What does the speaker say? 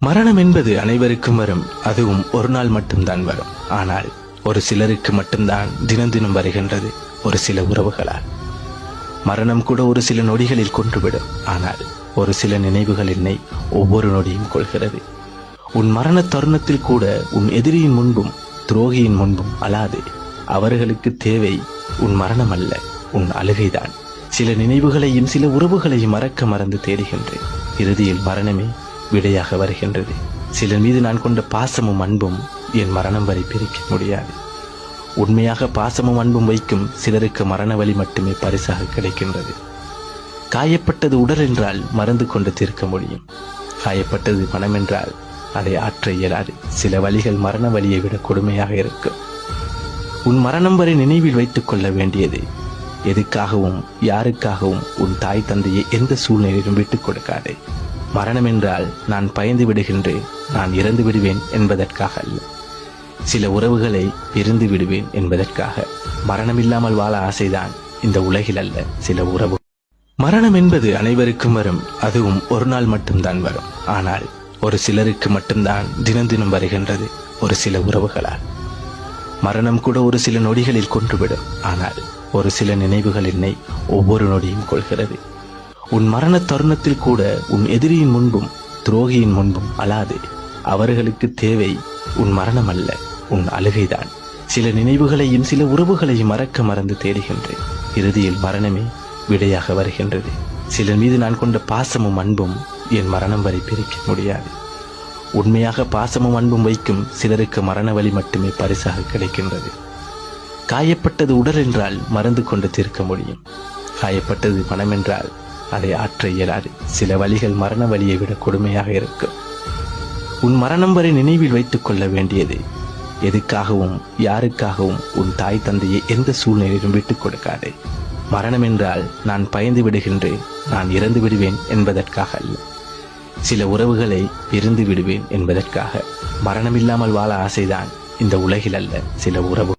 மரணம் என்பது அனைவருக்கும் வரும். அதுவும் ஒரு நாள் மட்டும்தான் வரும். ஆனால் ஒரு சிலருக்கு மட்டும்தான் தினம் தினம் வருகின்றது, ஒரு சில உறவுகளால். மரணம் கூட ஒரு சில நொடிகளில் கொன்றுவிடும். ஆனால் ஒரு சில நினைவுகள் என்னை ஒவ்வொரு நொடியும் கொள்கிறது. உன் மரண தருணத்தில் கூட உன் எதிரியின் முன்பும் துரோகியின் முன்பும் அழாது. அவர்களுக்கு தேவை உன் மரணம் அல்ல, உன் அழுகைதான். சில நினைவுகளையும் சில உறவுகளையும் மறக்க மறந்து தேடுகின்றேன். இறுதியில் மரணமே விடையாக வருகின்றது. சிலர் மீது நான் கொண்ட பாசமும் அன்பும் என் மரணம் வரை பிரிக்க முடியாது. உண்மையாக பாசமும் அன்பும் வைக்கும் சிலருக்கு மரண வலி மட்டுமே பரிசாக கிடைக்கின்றது. காயப்பட்டது உடல் என்றால் மறந்து கொண்டு தீர்க்க முடியும். காயப்பட்டது மனம் என்றால் அதை ஆற்ற இயலாது. சில வழிகள் மரண வலியை விட கொடுமையாக இருக்கும். உன் மரணம் வரை நினைவில் வைத்துக் கொள்ள வேண்டியது, எதுக்காகவும் யாருக்காகவும் உன் தாய் தந்தையை எந்த சூழ்நிலையிலும் விட்டுக் கொடுக்காதே. மரணம் என்றால் நான் பயந்து விடுகின்றேன், நான் இறந்து விடுவேன் என்பதற்காக அல்ல. சில உறவுகளை பிரிந்து விடுவேன் என்பதற்காக. மரணம் இல்லாமல் வாழ ஆசைதான் இந்த உலகில் அல்ல, சில உறவு. மரணம் என்பது அனைவருக்கும் வரும். அதுவும் ஒரு நாள் மட்டும்தான் வரும். ஆனால் ஒரு சிலருக்கு மட்டும்தான் தினம் தினம் வருகின்றது, ஒரு சில உறவுகளால். மரணம் கூட ஒரு சில நொடிகளில் கொன்றுவிடும். ஆனால் ஒரு சில நினைவுகள் என்னை ஒவ்வொரு நொடியும் கொள்கிறது. உன் மரண தருணத்தில் கூட உன் எதிரியின் முன்பும் துரோகியின் முன்பும் அழாது. அவர்களுக்கு தேவை உன் மரணம் அல்ல, உன் அழுகைதான். சில நினைவுகளையும் சில உறவுகளையும் மறக்க மறந்து தேடுகின்றேன். இறுதியில் மரணமே விடையாக வருகின்றது. சிலர் மீது நான் கொண்ட பாசமும் அன்பும் என் மரணம் வரை பிரிக்க முடியாது. உண்மையாக பாசமும் அன்பும் வைக்கும் சிலருக்கு மரண வலி மட்டுமே பரிசாக கிடைக்கின்றது. காயப்பட்டது உடல் என்றால் மறந்து கொண்டு தீர்க்க முடியும். காயப்பட்டது மனம் என்றால் அதை ஆற்ற இயலாது. சில வழிகள் மரண வலியை விட கொடுமையாக இருக்கும். உன் மரணம் வரை நினைவில் வைத்துக் கொள்ள வேண்டியது, எதுக்காகவும் யாருக்காகவும் உன் தாய் தந்தையை எந்த சூழ்நிலையிலும் விட்டுக் கொடுக்காதே. மரணம் என்றால் நான் பயந்து விடுகின்றேன், நான் இறந்து விடுவேன் என்பதற்காக அல்ல. சில உறவுகளை பிரிந்து விடுவேன் என்பதற்காக. மரணம் இல்லாமல் வாழ ஆசைதான் இந்த உலகில் அல்ல, சில உறவு.